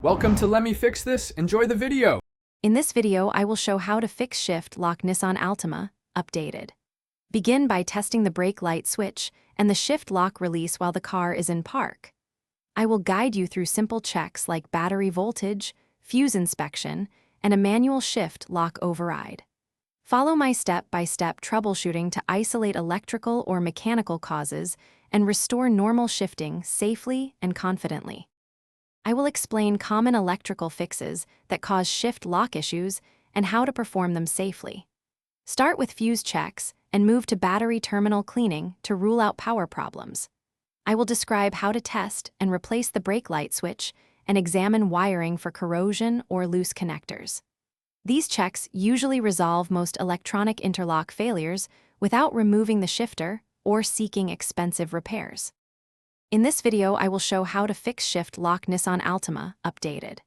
Welcome to Let Me Fix This. Enjoy the video. In this video, I will show how to fix shift lock Nissan Altima, updated. Begin by testing the brake light switch and the shift lock release while the car is in park. I will guide you through simple checks like battery voltage, fuse inspection, and a manual shift lock override. Follow my step-by-step troubleshooting to isolate electrical or mechanical causes and restore normal shifting safely and confidently. I will explain common electrical fixes that cause shift lock issues and how to perform them safely. Start with fuse checks and move to battery terminal cleaning to rule out power problems. I will describe how to test and replace the brake light switch and examine wiring for corrosion or loose connectors. These checks usually resolve most electronic interlock failures without removing the shifter or seeking expensive repairs. In this video, I will show how to fix shift lock Nissan Altima, updated.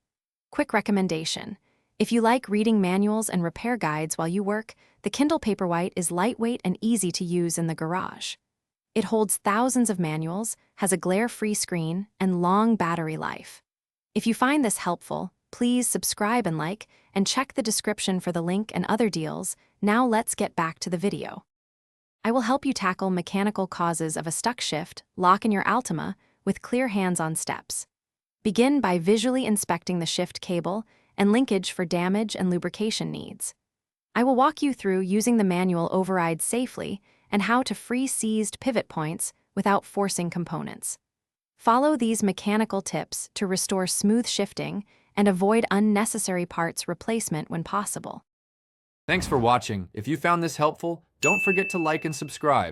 Quick recommendation: if you like reading manuals and repair guides while you work, the Kindle Paperwhite is lightweight and easy to use in the garage. It holds thousands of manuals, has a glare-free screen, and long battery life. If you find this helpful, please subscribe and like, and check the description for the link and other deals. Now let's get back to the video. I will help you tackle mechanical causes of a stuck shift lock in your Altima with clear hands-on steps. Begin by visually inspecting the shift cable and linkage for damage and lubrication needs. I will walk you through using the manual override safely and how to free seized pivot points without forcing components. Follow these mechanical tips to restore smooth shifting and avoid unnecessary parts replacement when possible. Thanks for watching. If you found this helpful, don't forget to like and subscribe.